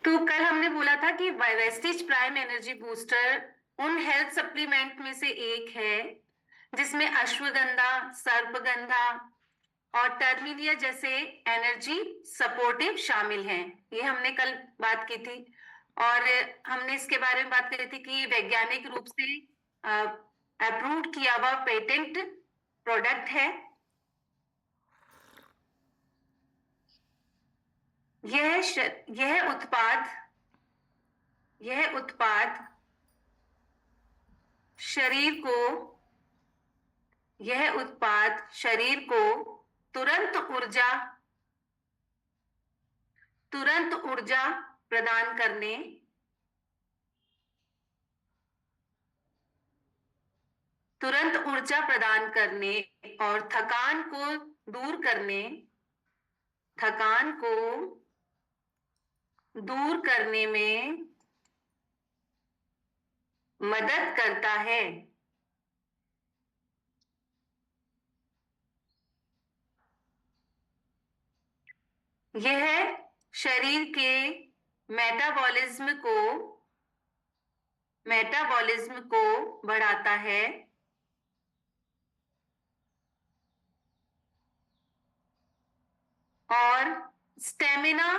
तो कल हमने बोला था कि वेस्टिज प्राइम एनर्जी बूस्टर उन हेल्थ सप्लीमेंट में से एक है जिसमें अश्वगंधा, सर्पगंधा और टर्मिनिया जैसे एनर्जी सपोर्टिव शामिल हैं। ये हमने कल बात की थी। और हमने इसके बारे में बात करी थी कि वैज्ञानिक रूप से अप्रूव किया हुआ पेटेंट प्रोडक्ट है। यह श, यह उत्पाद शरीर को यह उत्पाद शरीर को तुरंत ऊर्जा तुरंत ऊर्जा प्रदान करने तुरंत ऊर्जा प्रदान करने और थकान को दूर करने में मदद करता है। यह शरीर के मेटाबॉलिज्म को मेटाबॉलिज्म को बढ़ाता है और स्टेमिना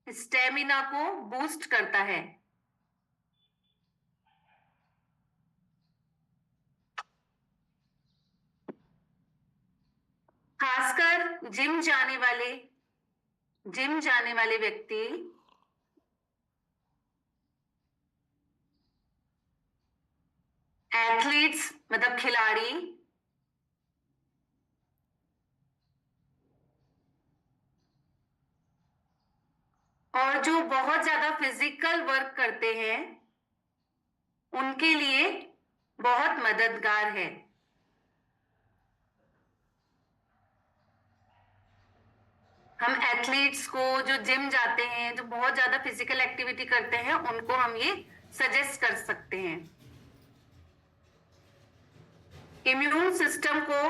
स्टेमिना को बूस्ट करता है। खासकर जिम जाने वाले व्यक्ति एथलीट्स मतलब खिलाड़ी और जो बहुत ज्यादा फिजिकल वर्क करते हैं उनके लिए बहुत मददगार है। हम एथलीट्स को जो जिम जाते हैं, जो बहुत ज्यादा फिजिकल एक्टिविटी करते हैं, उनको हम ये सजेस्ट कर सकते हैं। इम्यून सिस्टम को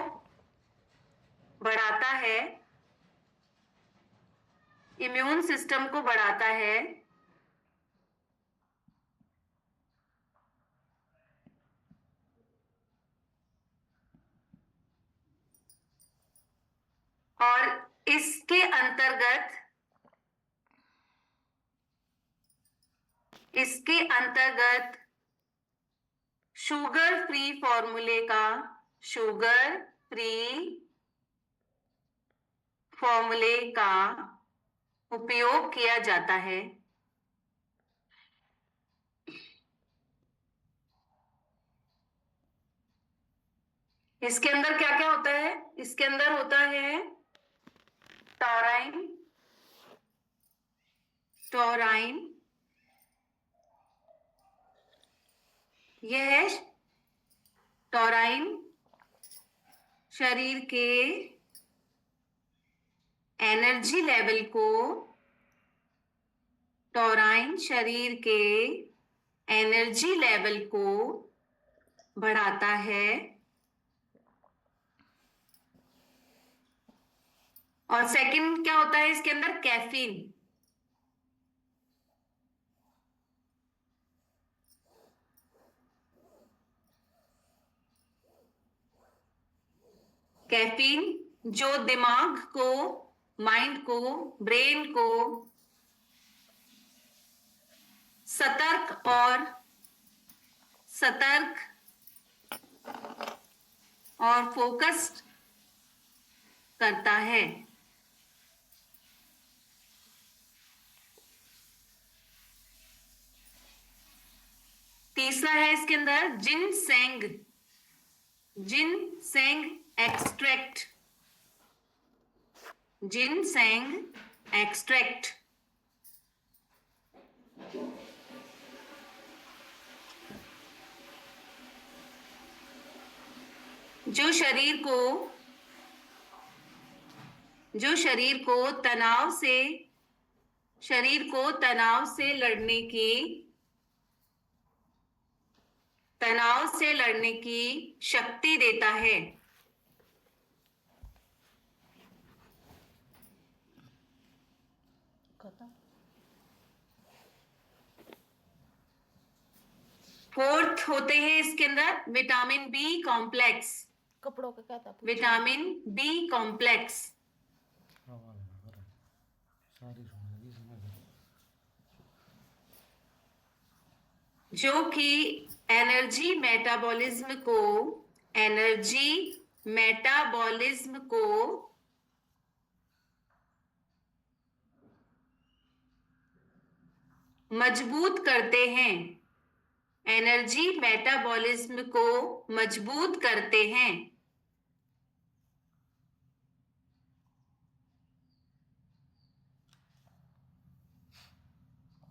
बढ़ाता है इम्यून सिस्टम को बढ़ाता है और इसके अंतर्गत शुगर फ्री फॉर्मूले का उपयोग किया जाता है। इसके अंदर क्या क्या होता है? इसके अंदर होता है टॉराइन टॉराइन यह टॉराइन शरीर के एनर्जी लेवल को टॉराइन शरीर के एनर्जी लेवल को बढ़ाता है और सेकंड क्या होता है इसके अंदर? कैफीन। कैफीन जो दिमाग को, माइंड को, ब्रेन को सतर्क और फोकस्ड करता है। तीसरा है इसके अंदर जिनसेंग एक्सट्रैक्ट जो शरीर को तनाव से लड़ने की शक्ति देता है। होते हैं इसके अंदर विटामिन बी कॉम्प्लेक्स, कपड़ों का क्या था पूछा? विटामिन बी कॉम्प्लेक्स जो कि एनर्जी मेटाबॉलिज्म को मजबूत करते हैं, एनर्जी मेटाबॉलिज्म को मजबूत करते हैं।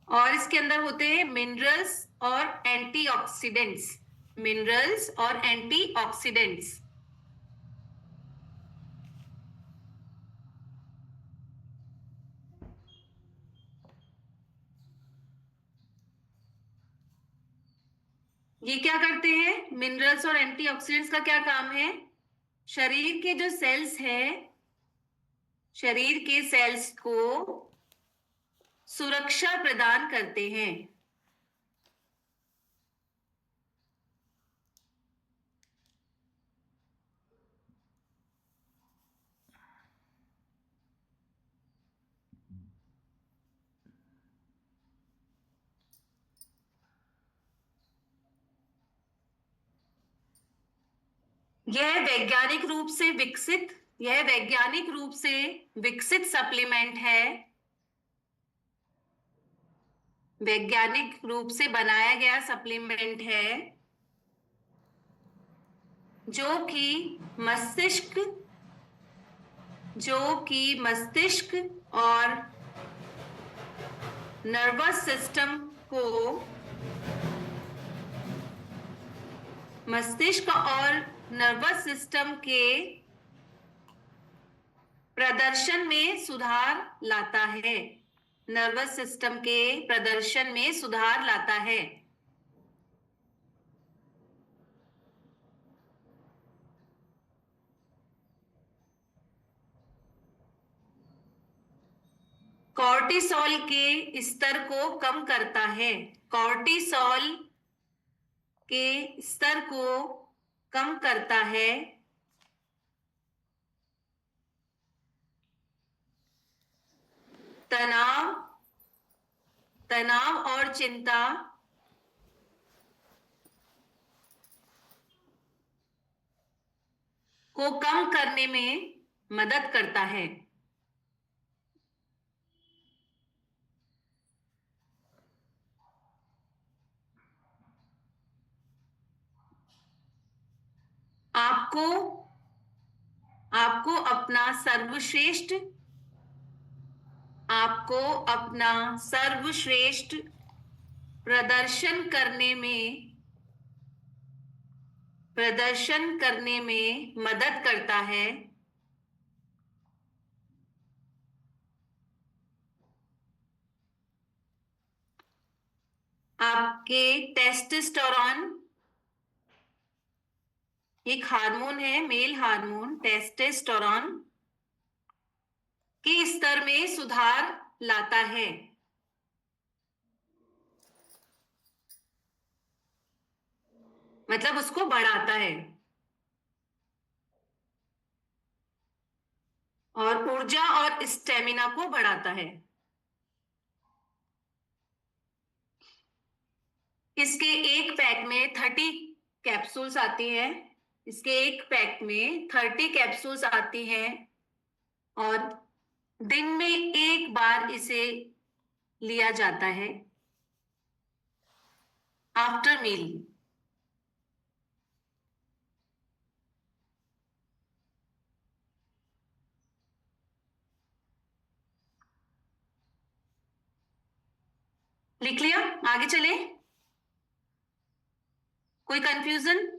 और इसके अंदर होते हैं मिनरल्स और एंटीऑक्सीडेंट्स, मिनरल्स और एंटीऑक्सीडेंट्स। ये क्या करते हैं? मिनरल्स और एंटीऑक्सीडेंट्स का क्या काम है? शरीर के जो सेल्स हैं, शरीर के सेल्स को सुरक्षा प्रदान करते हैं। यह वैज्ञानिक रूप से विकसित सप्लीमेंट है, वैज्ञानिक रूप से बनाया गया सप्लीमेंट है जो कि मस्तिष्क और नर्वस सिस्टम को मस्तिष्क और नर्वस सिस्टम के प्रदर्शन में सुधार लाता है, नर्वस सिस्टम के प्रदर्शन में सुधार लाता है। कॉर्टिसोल के स्तर को कम करता है, कॉर्टिसोल के स्तर को कम करता है। तनाव और चिंता को कम करने में मदद करता है। आपको अपना सर्वश्रेष्ठ प्रदर्शन करने में मदद करता है। आपके टेस्टोस्टेरोन एक हार्मोन है, मेल हार्मोन, टेस्टोस्टेरोन के स्तर में सुधार लाता है। मतलब उसको बढ़ाता है और ऊर्जा और स्टेमिना को बढ़ाता है। इसके एक पैक में 30 कैप्सूल्स आती हैं, इसके एक पैक में 30 कैप्सूल्स आती हैं और दिन में एक बार इसे लिया जाता है आफ्टर मील। लिख लिया? आगे चले? कोई कंफ्यूजन?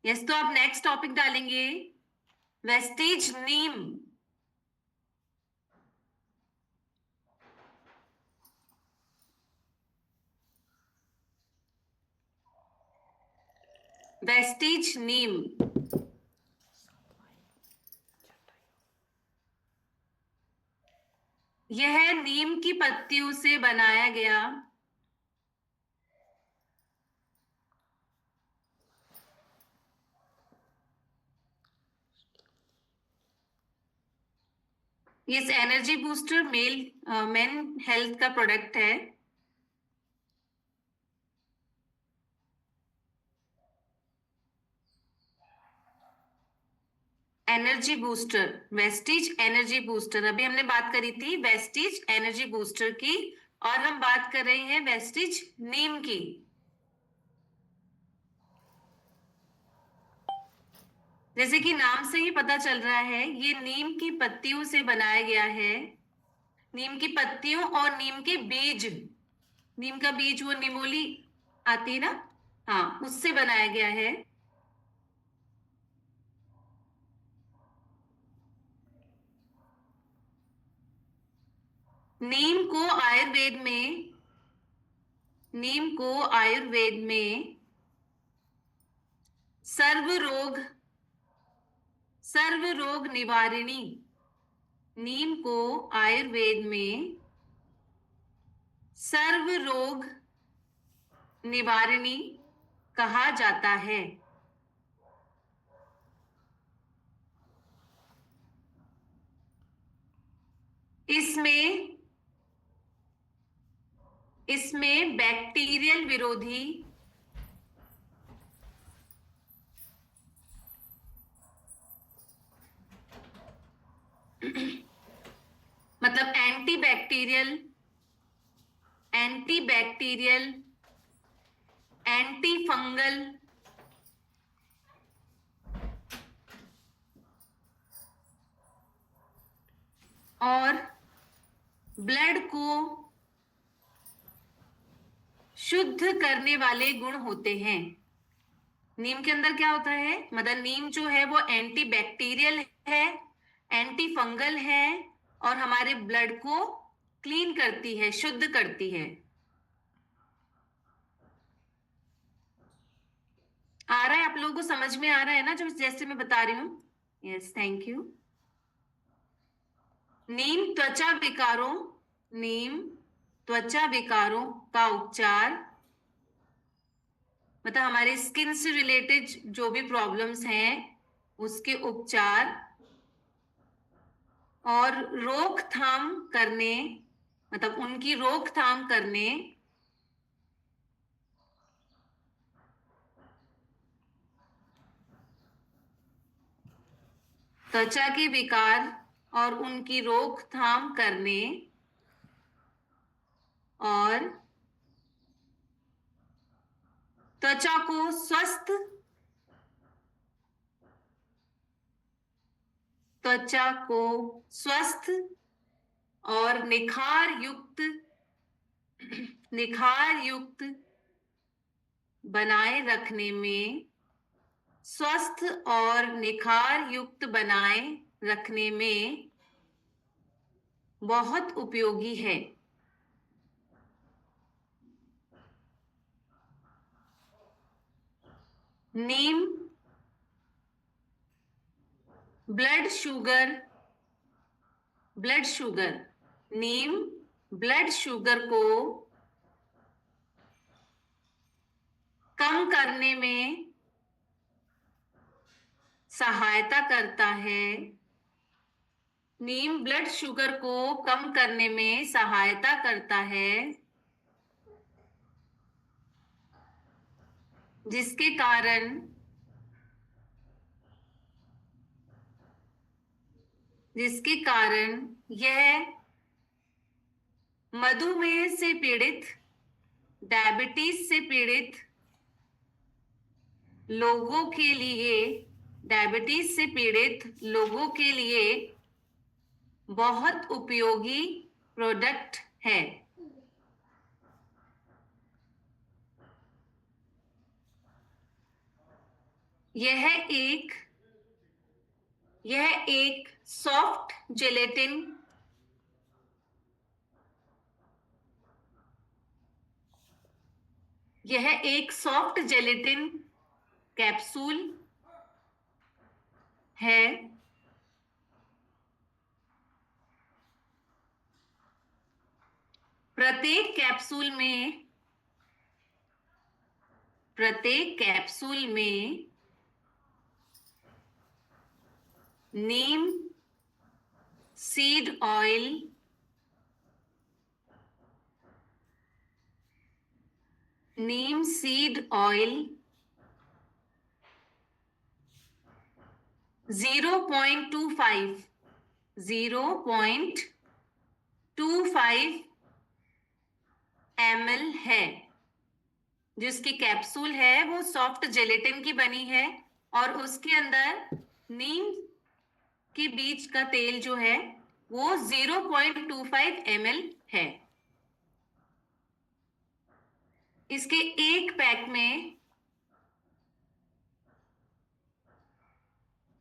यस, तो आप नेक्स्ट टॉपिक डालेंगे वेस्टीज नीम। वेस्टीज नीम यह नीम की पत्तियों से बनाया गया ये एनर्जी बूस्टर मेन हेल्थ का प्रोडक्ट है। Energy booster, Vestige energy booster, अभी हमने बात करी थी वेस्टीज एनर्जी बूस्टर की, और हम बात कर रहे हैं वेस्टीज नीम की। जैसे कि नाम से ही पता चल रहा है, ये नीम की पत्तियों से बनाया गया है। नीम की पत्तियों और नीम के बीज, नीम का बीज वो निमोली आती है ना, हाँ, उससे बनाया गया है। नीम को आयुर्वेद में, नीम को आयुर्वेद में सर्व रोग, सर्व रोग निवारिणी, नीम को आयुर्वेद में सर्व रोग निवारिणी कहा जाता है। इसमें इसमें बैक्टीरियल विरोधी, मतलब एंटीबैक्टीरियल, एंटीबैक्टीरियल, एंटी फंगल और ब्लड को शुद्ध करने वाले गुण होते हैं। नीम के अंदर क्या होता है, मतलब नीम जो है वो एंटी बैक्टीरियल है, एंटी फंगल है, और हमारे ब्लड को क्लीन करती है, शुद्ध करती है। आ रहा है आप लोगों को, समझ में आ रहा है ना जो जैसे मैं बता रही हूँ? Yes, thank you. नीम त्वचा विकारों, नीम त्वचा विकारों का उपचार, मतलब हमारे स्किन से रिलेटेड जो भी प्रॉब्लम्स हैं उसके उपचार और रोकथाम करने, मतलब उनकी रोकथाम करने, त्वचा के विकार और उनकी रोकथाम करने और त्वचा को स्वस्थ, त्वचा को स्वस्थ और निखार युक्त बनाए रखने में, स्वस्थ और निखार युक्त बनाए रखने में बहुत उपयोगी है। नीम ब्लड शुगर, ब्लड शुगर, नीम ब्लड शुगर को कम करने में सहायता करता है। नीम ब्लड शुगर को कम करने में सहायता करता है, जिसके कारण यह मधुमेह से पीड़ित, डायबिटीज से पीड़ित लोगों के लिए, डायबिटीज से पीड़ित लोगों के लिए बहुत उपयोगी प्रोडक्ट है। यह एक सॉफ्ट जेलेटिन, यह एक सॉफ्ट जेलेटिन कैप्सूल है। प्रत्येक कैप्सूल में नीम सीड ऑयल, नीम सीड ऑयल 0.25 ml है। जिसकी कैप्सूल है वो सॉफ्ट जेलेटिन की बनी है और उसके अंदर नीम के बीज का तेल जो है वो 0.25 ml है। इसके एक पैक में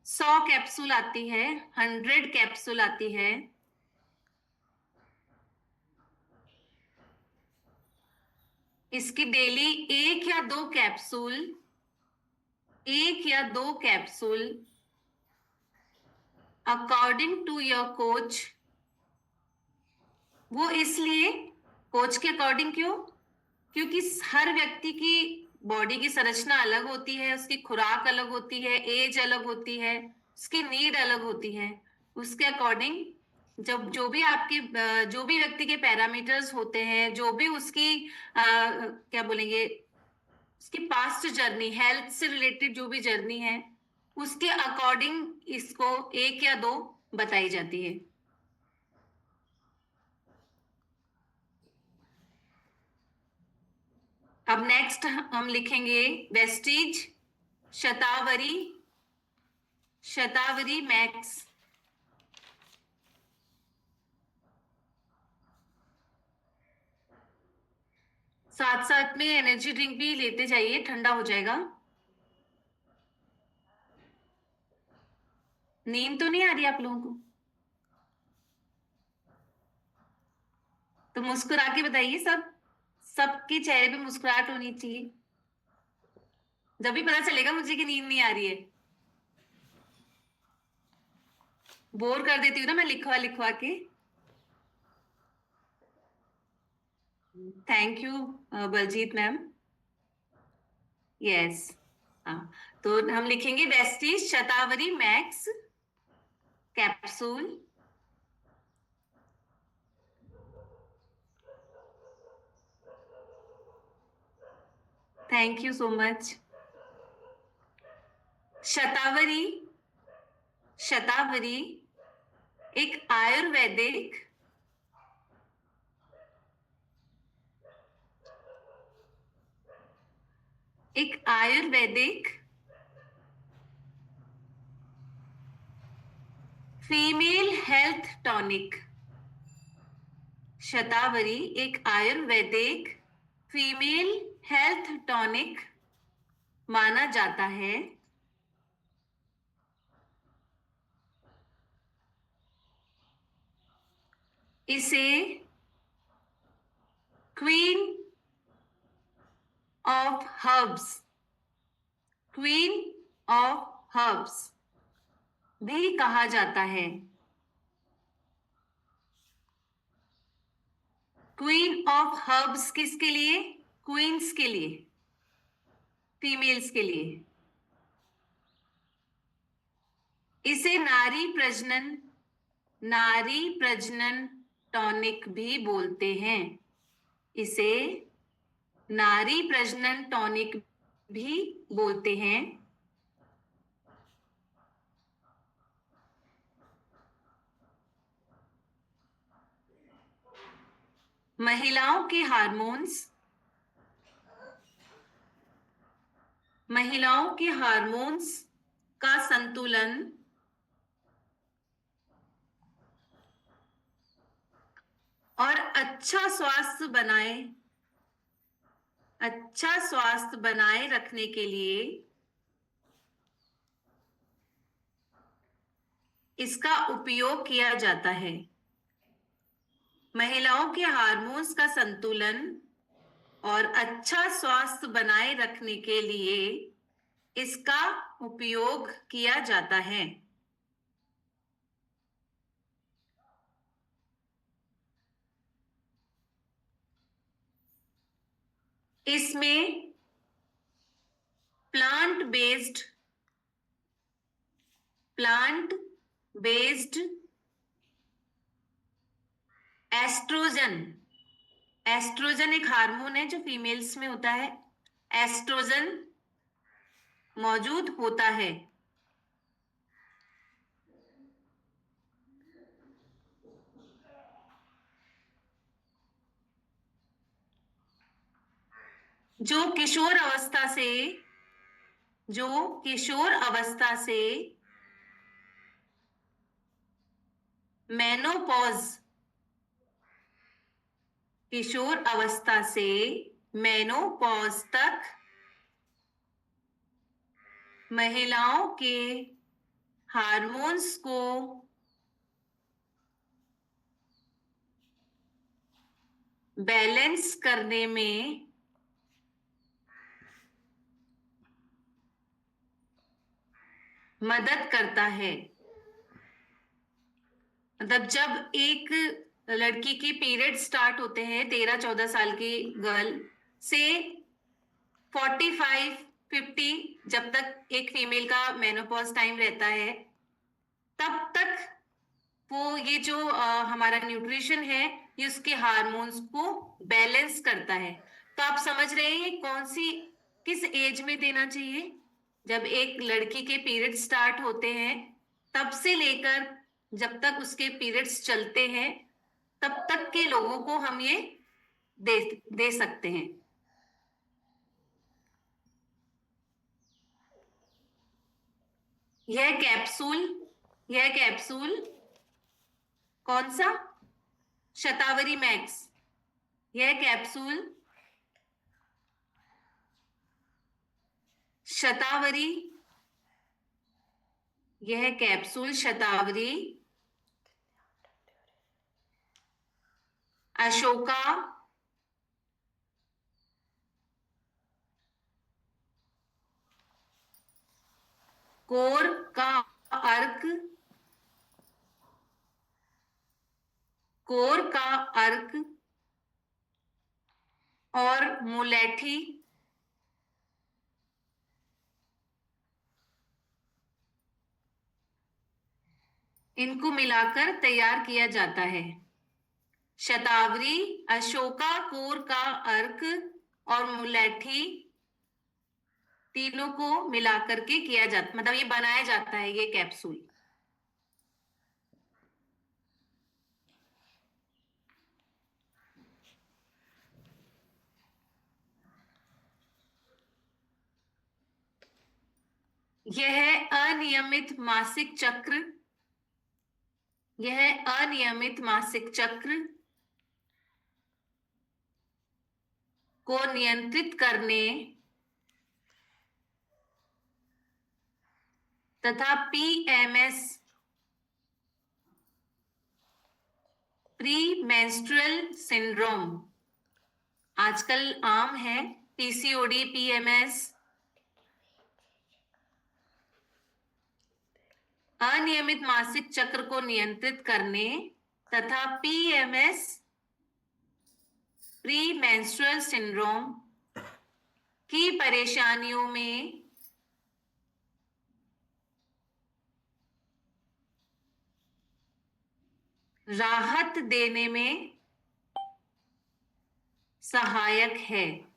100 कैप्सूल आती है, 100 कैप्सूल आती है। इसकी डेली एक या दो capsule according to your coach. वो इसलिए कोच के अकॉर्डिंग क्यों? क्योंकि हर व्यक्ति की बॉडी की संरचना अलग होती है, उसकी खुराक अलग होती है, एज अलग होती है, उसकी नीड अलग होती है। उसके अकॉर्डिंग जब जो भी व्यक्ति के पैरामीटर्स होते हैं, जो भी उसकी क्या बोलेंगे, उसकी पास्ट जर्नी, हेल्थ से रिलेटेड जो भी जर्नी है, उसके अकॉर्डिंग इसको एक या दो बताई जाती है। अब नेक्स्ट हम लिखेंगे वेस्टीज शतावरी मैक्स। साथ साथ में एनर्जी ड्रिंक भी लेते जाइए, ठंडा हो जाएगा। नींद तो नहीं आ रही आप लोगों को? तो मुस्कुरा के बताइए, सबके चेहरे पे मुस्कुराहट होनी चाहिए, जब भी पता चलेगा मुझे कि नींद नहीं आ रही है। बोर कर देती हूँ ना मैं लिखवा लिखवा के। Thank you Baljeet ma'am. Yes, हाँ, तो हम लिखेंगे Vestige Shatavari max capsule. Thank you so much. Shatavari Shatavari एक Ayurvedic female health tonic. Shatavari एक आयुर्वेदिक फीमेल हेल्थ टॉनिक माना जाता है। इसे क्वीन ऑफ हर्ब्स भी कहा जाता है। क्वीन ऑफ हर्ब्स किसके लिए? क्वींस के लिए, फीमेल्स के लिए। इसे नारी प्रजनन टॉनिक भी बोलते हैं। इसे नारी प्रजनन टॉनिक भी बोलते हैं। महिलाओं के हार्मोन्स का संतुलन और अच्छा स्वास्थ्य बनाए रखने के लिए इसका उपयोग किया जाता है। महिलाओं के हार्मोन्स का संतुलन और अच्छा स्वास्थ्य बनाए रखने के लिए इसका उपयोग किया जाता है। इसमें प्लांट बेस्ड एस्ट्रोजन, एस्ट्रोजन एक हार्मोन है जो फीमेल्स में होता है। एस्ट्रोजन मौजूद होता है। जो किशोर अवस्था से, जो किशोर अवस्था से मेनोपॉज, किशोर अवस्था से मेनोपॉज तक महिलाओं के हार्मोन्स को बैलेंस करने में मदद करता है। मतलब जब एक लड़की के पीरियड स्टार्ट होते हैं 13-14 साल की गर्ल से 45-50, जब तक एक फीमेल का मेनोपॉज टाइम रहता है, तब तक वो ये जो हमारा न्यूट्रिशन है ये उसके हार्मोन्स को बैलेंस करता है। तो आप समझ रहे हैं कौन सी, किस एज में देना चाहिए? जब एक लड़की के पीरियड स्टार्ट होते हैं तब से लेकर जब तक उसके पीरियड्स चलते हैं तब तक के लोगों को हम ये दे सकते हैं। यह कैप्सूल कौन सा? शतावरी मैक्स। यह कैप्सूल शतावरी, यह कैप्सूल शतावरी, अशोका, कोर का अर्क, कोर का अर्क और मुलेठी इनको मिलाकर तैयार किया जाता है। शतावरी, अशोका, कोर का अर्क और मुलेठी तीनों को मिलाकर के किया जाता, मतलब ये बनाया जाता है ये कैप्सूल। यह अनियमित मासिक चक्र, यह अनियमित मासिक चक्र को नियंत्रित करने तथा पीएमएस, प्री मेंस्ट्रुअल सिंड्रोम, आजकल आम है पीसीओडी, पीएमएस, अनियमित मासिक चक्र को नियंत्रित करने तथा पीएमएस, प्री मेंस्ट्रुअल सिंड्रोम की परेशानियों में राहत देने में सहायक है।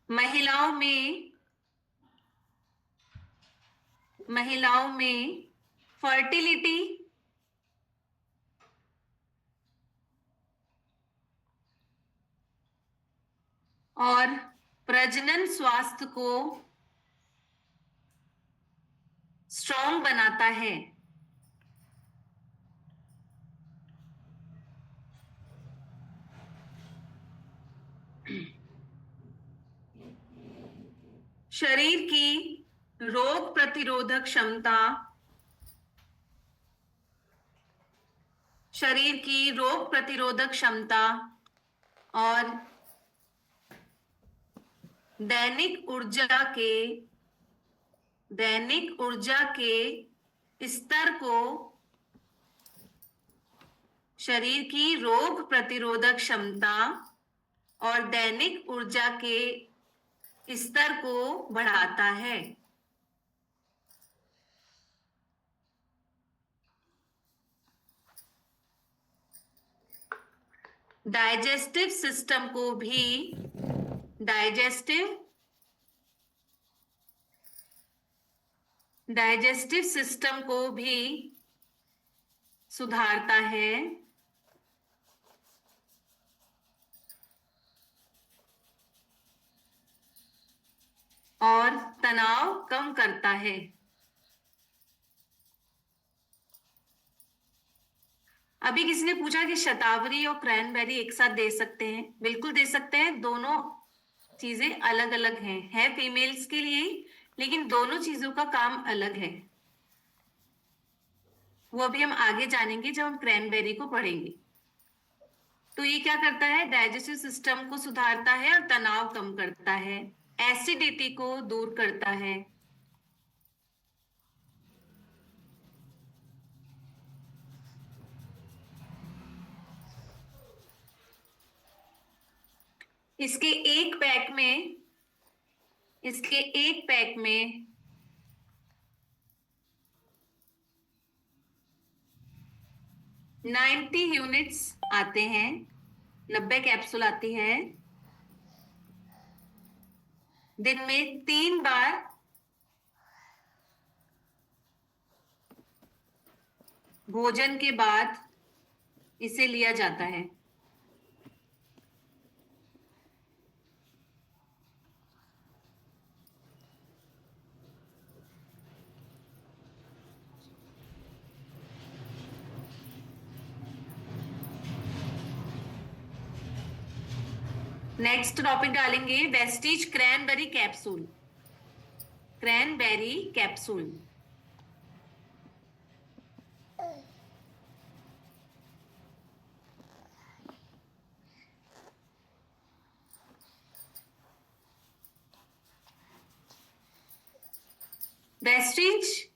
महिलाओं में फर्टिलिटी और प्रजनन स्वास्थ्य को स्ट्रॉन्ग बनाता है। शरीर की रोग प्रतिरोधक क्षमता, शरीर की रोग प्रतिरोधक क्षमता और दैनिक ऊर्जा के स्तर को, शरीर की रोग प्रतिरोधक क्षमता और दैनिक ऊर्जा के स्तर को बढ़ाता है। डाइजेस्टिव सिस्टम को भी डाइजेस्टिव सिस्टम को भी सुधारता है और तनाव कम करता है। अभी किसी ने पूछा कि शतावरी और क्रैनबेरी एक साथ दे सकते हैं। बिल्कुल दे सकते हैं, दोनों चीजें अलग अलग हैं, है फीमेल्स के लिए, लेकिन दोनों चीजों का काम अलग है। वो अभी हम आगे जानेंगे जब हम क्रैनबेरी को पढ़ेंगे। तो ये क्या करता है, डाइजेस्टिव सिस्टम को सुधारता है और तनाव कम करता है, एसिडिटी को दूर करता है। इसके एक पैक में 90 यूनिट्स आते हैं, 90 कैप्सूल आती है। दिन में 3 बार भोजन के बाद इसे लिया जाता है। नेक्स्ट टॉपिक डालेंगे Vestige cranberry capsule. Cranberry capsule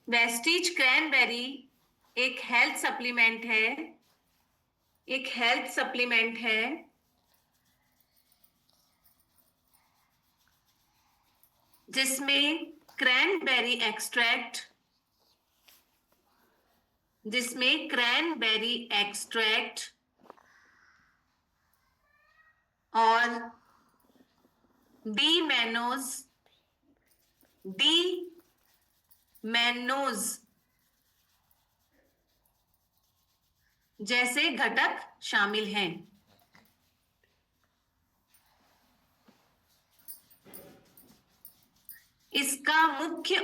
Vestige cranberry एक हेल्थ सप्लीमेंट है जिसमें क्रैनबेरी एक्सट्रैक्ट और डी मैनोज जैसे घटक शामिल हैं। इसका मुख्य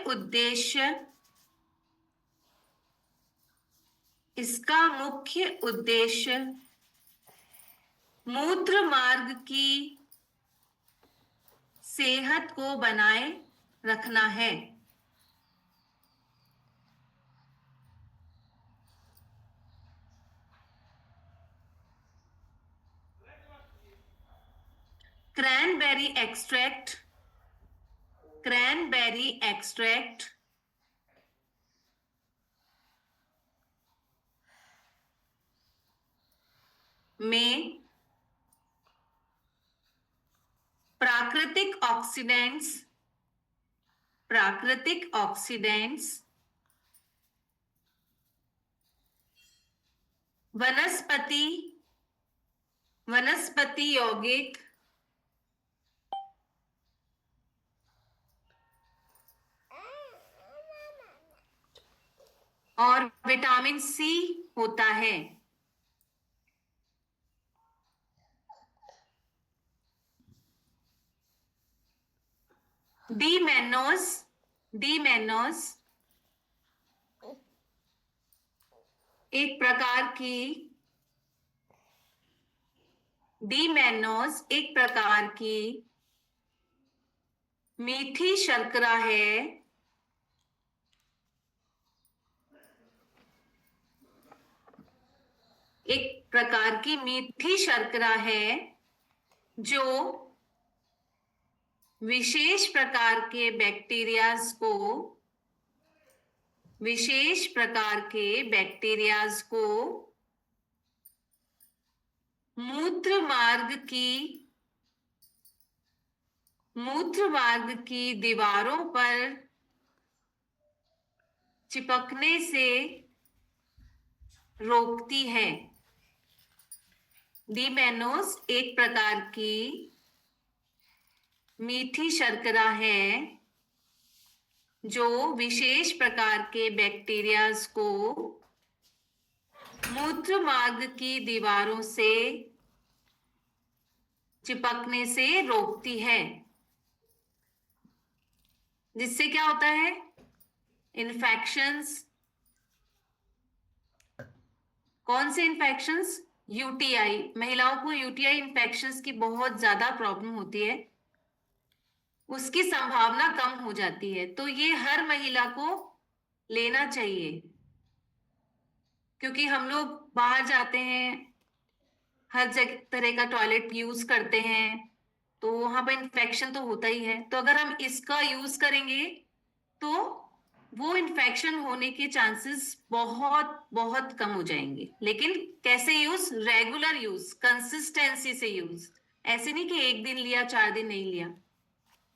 उद्देश्य मूत्र मार्ग की सेहत को बनाए रखना है। क्रैनबेरी एक्सट्रैक्ट में प्राकृतिक ऑक्सीडेंट्स वनस्पति यौगिक और विटामिन सी होता है। डी मैनोज एक प्रकार की मीठी शर्करा है जो विशेष प्रकार के बैक्टीरियाज को मूत्र मार्ग की मूत्र मार्ग की दीवारों पर चिपकने से रोकती है। डीमेनोस एक प्रकार की मीठी शर्करा है जो विशेष प्रकार के बैक्टीरियाज को मूत्र मार्ग की दीवारों से चिपकने से रोकती है, जिससे क्या होता है? इन्फेक्शंस। कौन से इन्फेक्शंस? यूटीआई। महिलाओं को यूटीआई इन्फेक्शंस की बहुत ज्यादा प्रॉब्लम होती है, उसकी संभावना कम हो जाती है। तो ये हर महिला को लेना चाहिए, क्योंकि हम लोग बाहर जाते हैं, हर जगह तरह का टॉयलेट यूज करते हैं, तो वहां पर इन्फेक्शन तो होता ही है। तो अगर हम इसका यूज करेंगे तो वो इन्फेक्शन होने के चांसेस बहुत बहुत कम हो जाएंगे। लेकिन कैसे यूज? रेगुलर यूज, कंसिस्टेंसी से यूज। ऐसे नहीं कि एक दिन लिया 4 दिन नहीं लिया।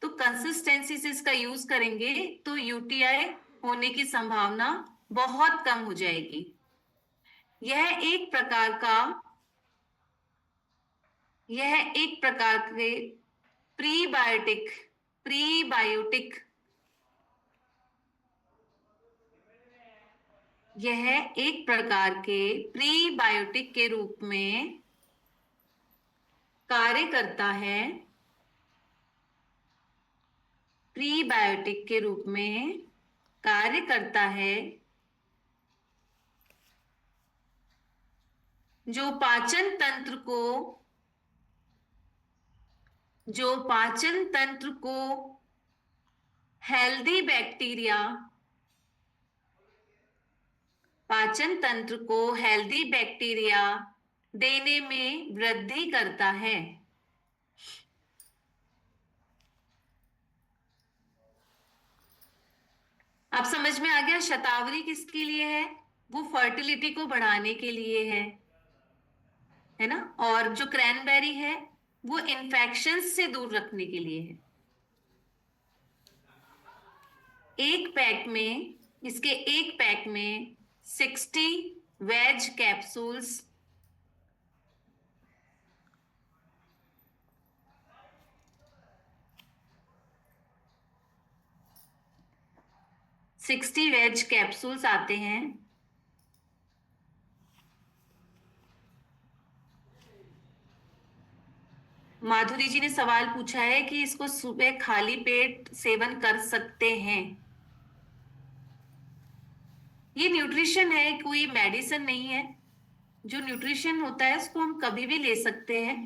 तो कंसिस्टेंसी से इसका यूज करेंगे तो यूटीआई होने की संभावना बहुत कम हो जाएगी। यह एक प्रकार का यह एक प्रकार के प्रीबायोटिक प्रीबायोटिक यह एक प्रकार के प्रीबायोटिक के रूप में कार्य करता है। प्रीबायोटिक के रूप में कार्य करता है, जो पाचन तंत्र को हेल्दी बैक्टीरिया पाचन तंत्र को हेल्दी बैक्टीरिया देने में वृद्धि करता है। अब समझ में आ गया शतावरी किसके लिए है? वो फर्टिलिटी को बढ़ाने के लिए है ना। और जो क्रैनबेरी है वो इन्फेक्शन से दूर रखने के लिए है। इसके एक पैक में 60 वेज कैप्सूल्स 60 वेज कैप्सूल्स आते हैं। माधुरी जी ने सवाल पूछा है कि इसको सुबह खाली पेट सेवन कर सकते हैं? ये न्यूट्रिशन है, कोई मेडिसिन नहीं है। जो न्यूट्रिशन होता है उसको हम कभी भी ले सकते हैं।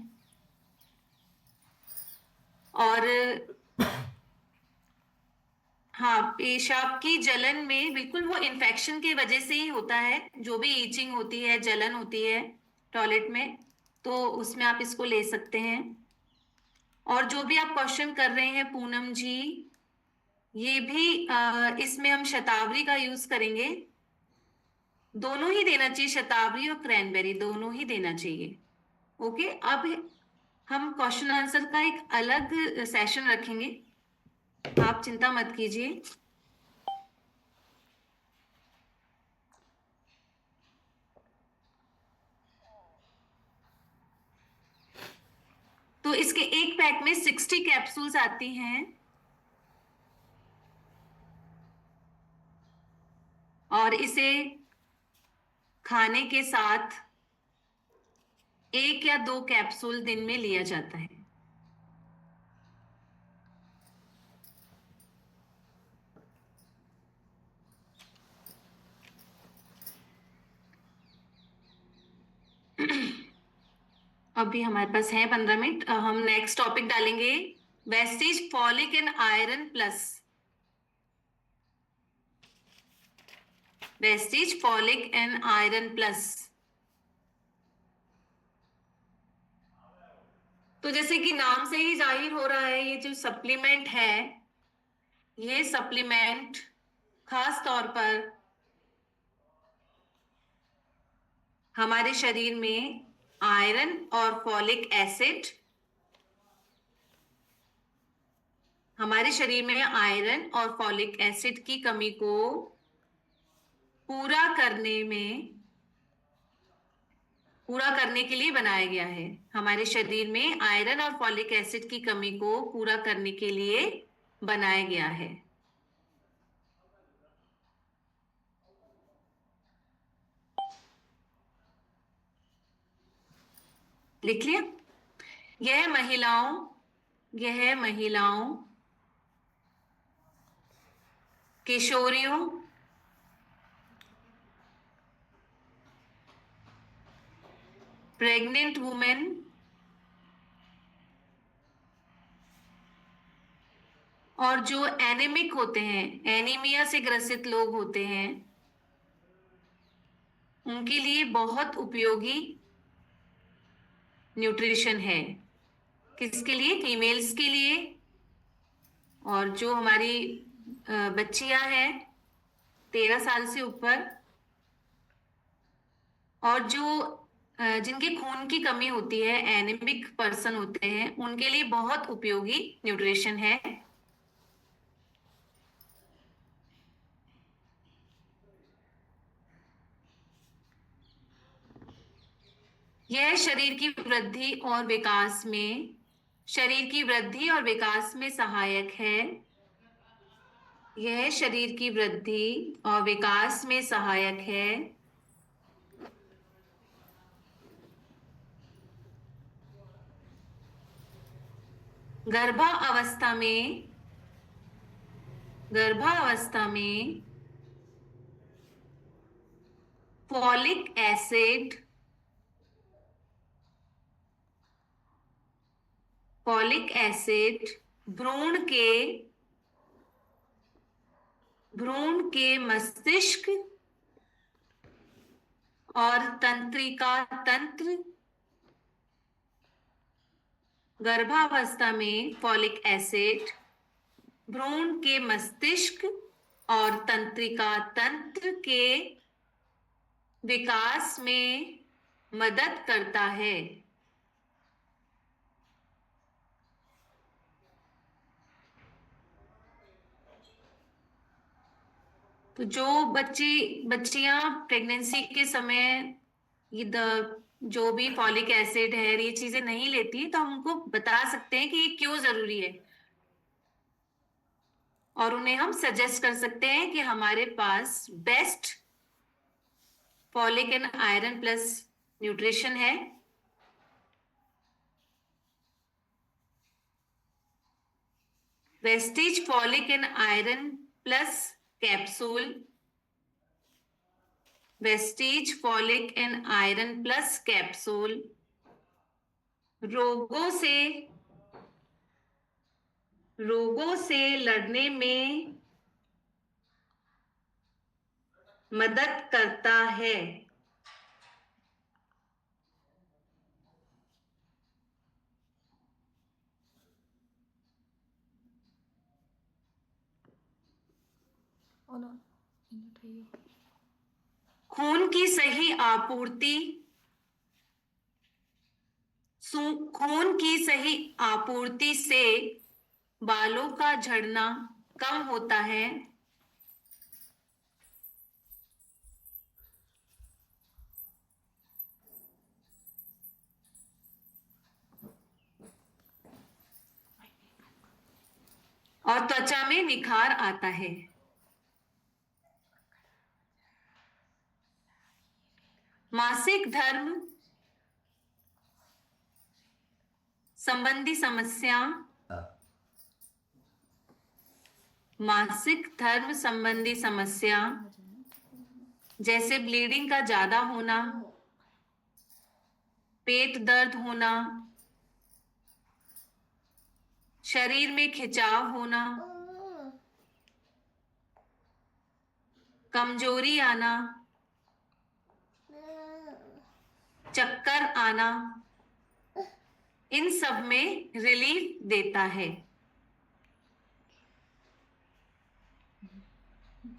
और हाँ, पेशाब की जलन में बिल्कुल वो इन्फेक्शन की वजह से ही होता है। जो भी ईचिंग होती है, जलन होती है टॉयलेट में, तो उसमें आप इसको ले सकते हैं। और जो भी आप क्वेश्चन कर रहे हैं पूनम जी, ये भी इसमें हम शतावरी का यूज करेंगे। दोनों ही देना चाहिए, शतावरी और क्रैनबेरी दोनों ही देना चाहिए। ओके, अब हम क्वेश्चन आंसर का एक अलग सेशन रखेंगे, आप चिंता मत कीजिए। तो इसके एक पैक में 60 कैप्सूल्स आती हैं और इसे खाने के साथ 1 या 2 कैप्सूल दिन में लिया जाता है। अभी हमारे पास है 15 मिनट। हम नेक्स्ट टॉपिक डालेंगे, wastage folic and iron plus. Wastage folic and iron plus. तो जैसे कि नाम से ही जाहिर हो रहा है, ये जो सप्लीमेंट है, ये सप्लीमेंट खास तौर पर हमारे शरीर में आयरन और फॉलिक एसिड हमारे शरीर में आयरन और फॉलिक एसिड की कमी को पूरा करने के लिए बनाया गया है। हमारे शरीर में आयरन और फॉलिक एसिड की कमी को पूरा करने के लिए बनाया गया है। लिख लिया? यह महिलाओं, किशोरियों, प्रेग्नेंट वुमेन, और जो एनीमिक होते हैं, एनीमिया से ग्रसित लोग होते हैं, उनके लिए बहुत उपयोगी न्यूट्रिशन है। किसके लिए? फीमेल्स के लिए। और जो हमारी बच्चियां हैं 13 साल से ऊपर, और जो जिनके खून की कमी होती है, एनीमिक पर्सन होते हैं, उनके लिए बहुत उपयोगी न्यूट्रिशन है। यह शरीर की वृद्धि और विकास में सहायक है। यह शरीर की वृद्धि और विकास में सहायक है। गर्भावस्था में फॉलिक एसिड भ्रूण के मस्तिष्क और तंत्रिका तंत्र, गर्भावस्था में फॉलिक एसिड भ्रूण के मस्तिष्क और तंत्रिका तंत्र के विकास में मदद करता है। तो जो बच्चियां प्रेगनेंसी के समय जो भी फॉलिक एसिड है, ये चीजें नहीं लेती, तो हम उनको बता सकते हैं कि ये क्यों जरूरी है, और उन्हें हम सजेस्ट कर सकते हैं कि हमारे पास best folic and iron plus nutrition है। Vestige folic and iron plus capsule, Vestige folic and iron plus capsule रोगों से लड़ने में मदद करता है। खून की सही आपूर्ति से बालों का झड़ना कम होता है। और त्वचा में निखार आता है। मासिक धर्म संबंधी समस्या जैसे ब्लीडिंग का ज्यादा होना, पेट दर्द होना, शरीर में खिंचाव होना, कमजोरी आना, चक्कर आना, इन सब में रिलीफ देता है।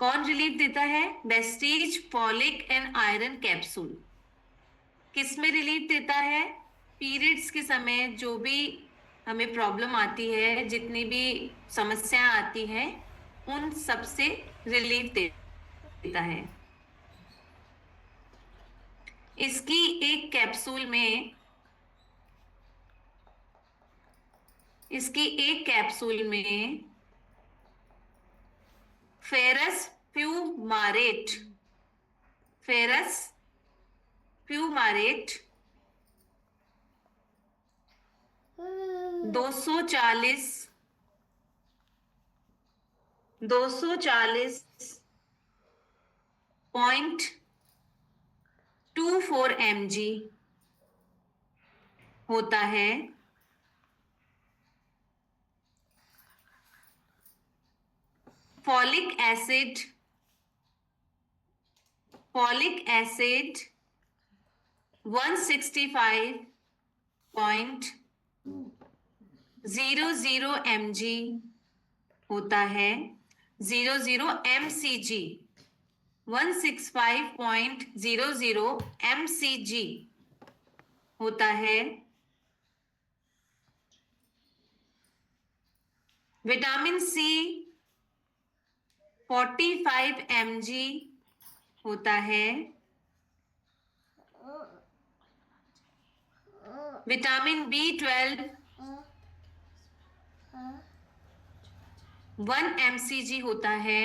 कौन रिलीफ देता है? Vestige folic and iron capsule. किस में रिलीफ देता है? पीरियड्स के समय जो भी हमें प्रॉब्लम आती है, जितनी भी समस्याएं आती हैं, उन सब से रिलीफ देता है। इसकी एक कैप्सूल में इसकी एक कैप्सूल में फेरस फ्यूमारेट फेरस फ्यूमारेट 240 240.24 mg होता है। फॉलिक एसिड 165.00 mg होता है। 00 mcg 165.00 mcg होता है। विटामिन सी 45 mg होता है। विटामिन B12 1 mcg होता है।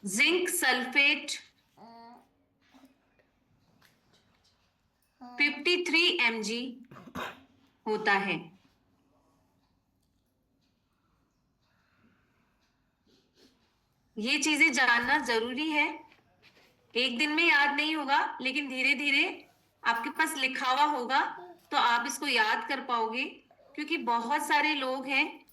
जिंक सल्फेट 53 mg होता है। ये चीजें जानना जरूरी है। एक दिन में याद नहीं होगा, लेकिन धीरे धीरे आपके पास लिखा हुआ होगा तो आप इसको याद कर पाओगे। क्योंकि बहुत सारे लोग हैं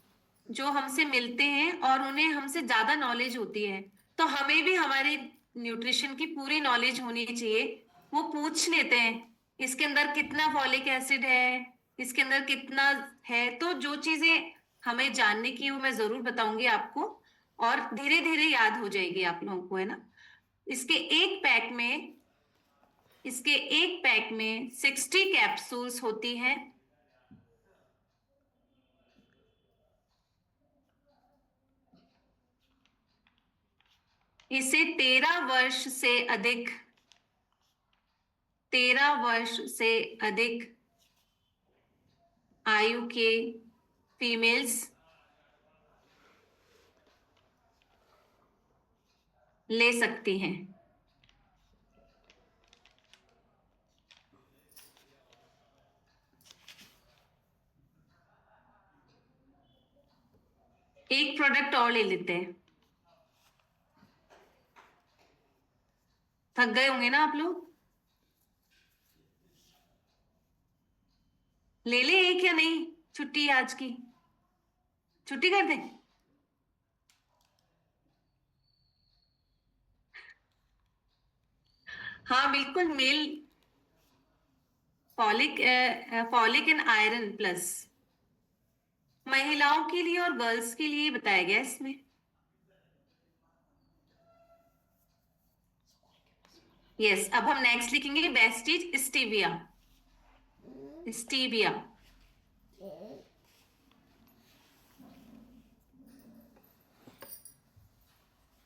जो हमसे मिलते हैं और उन्हें हमसे ज्यादा नॉलेज होती है, तो हमें भी हमारे न्यूट्रिशन की पूरी नॉलेज होनी चाहिए। वो पूछ लेते हैं इसके अंदर कितना फॉलिक एसिड है, इसके अंदर कितना है। तो जो चीजें हमें जानने की वो मैं जरूर बताऊंगी आपको, और धीरे धीरे याद हो जाएगी आप लोगों को, है ना। इसके एक पैक में इसके एक पैक में 60 कैप्सूल्स होती हैं। इसे 13 वर्ष से अधिक आयु के फीमेल्स ले सकती हैं। एक प्रोडक्ट और ले लेते हैं। थक गए होंगे ना आप लोग। ले ले एक या नहीं, छुट्टी आज की, छुट्टी कर दें। हाँ बिल्कुल, male folic and iron plus महिलाओं के लिए और गर्ल्स के लिए बताया गया इसमें। यस, अब हम नेक्स्ट लिखेंगे Vestige stevia. Stevia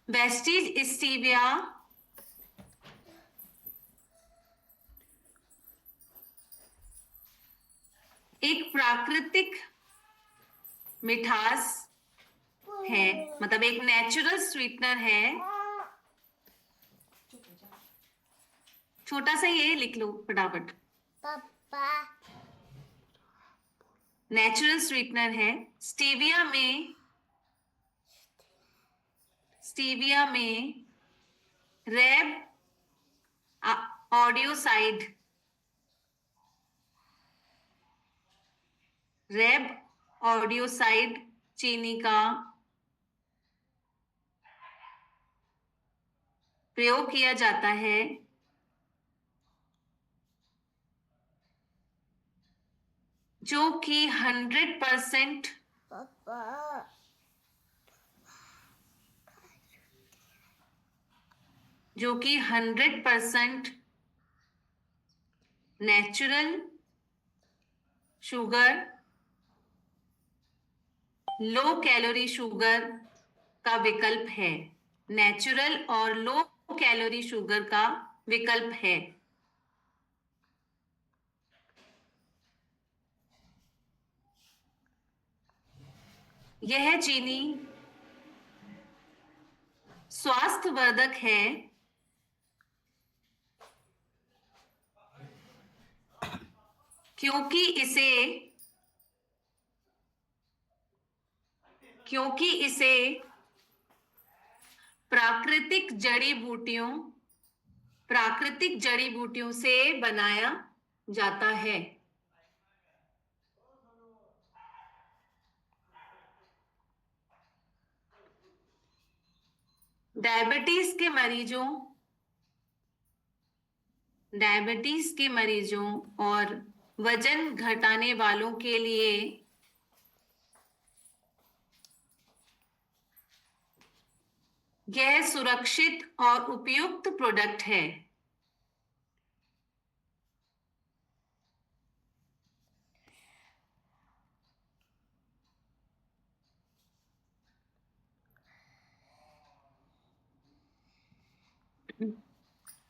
Vestige stevia एक प्राकृतिक मिठास है, मतलब एक नेचुरल स्वीटनर है। छोटा सा ये लिख लो फटाफट। पापा नेचुरल स्वीटनर है। स्टीविया में रेब ऑडियोसाइड चीनी का प्रयोग किया जाता है, जो कि 100% जो कि 100% natural sugar, low calorie sugar का विकल्प है। नेचुरल और लो कैलोरी शुगर का विकल्प है। यह चीनी स्वास्थ्यवर्धक है क्योंकि इसे प्राकृतिक जड़ी बूटियों से बनाया जाता है। डायबिटीज के मरीजों और वजन घटाने वालों के लिए यह सुरक्षित और उपयुक्त प्रोडक्ट है।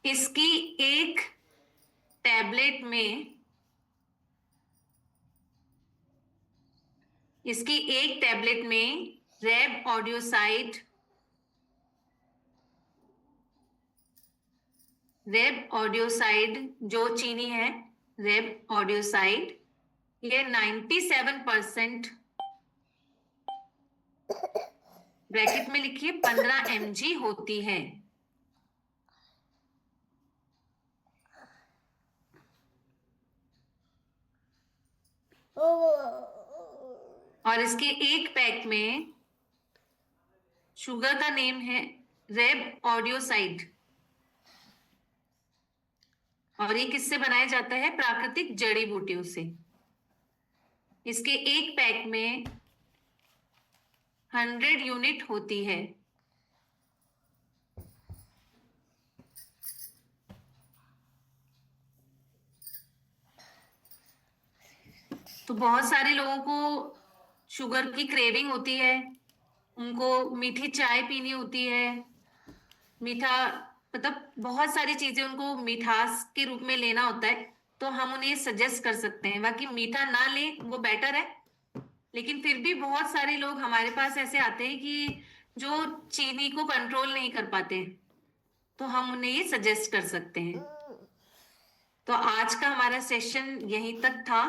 इसकी एक टैबलेट में रेब ऑडियोसाइड जो चीनी है, रेब ऑडियोसाइड, ये 97% ब्रैकेट में लिखिए 15 mg होती है। और इसके एक पैक में शुगर का नेम है रेब ऑडियोसाइड, और ये किससे बनाया जाता है? प्राकृतिक जड़ी बूटियों से। इसके एक पैक में 100 यूनिट होती है। तो बहुत सारे लोगों को शुगर की क्रेविंग होती है, उनको मीठी चाय पीनी होती है, मीठा मतलब बहुत सारी चीजें उनको मिठास के रूप में लेना होता है, तो हम उन्हें सजेस्ट कर सकते हैं। बाकी मीठा ना लें वो बेटर है, लेकिन फिर भी बहुत सारे लोग हमारे पास ऐसे आते हैं कि जो चीनी को कंट्रोल नहीं कर पाते, तो हम उन्हें ये सजेस्ट कर सकते हैं। तो आज का हमारा सेशन यहीं तक था।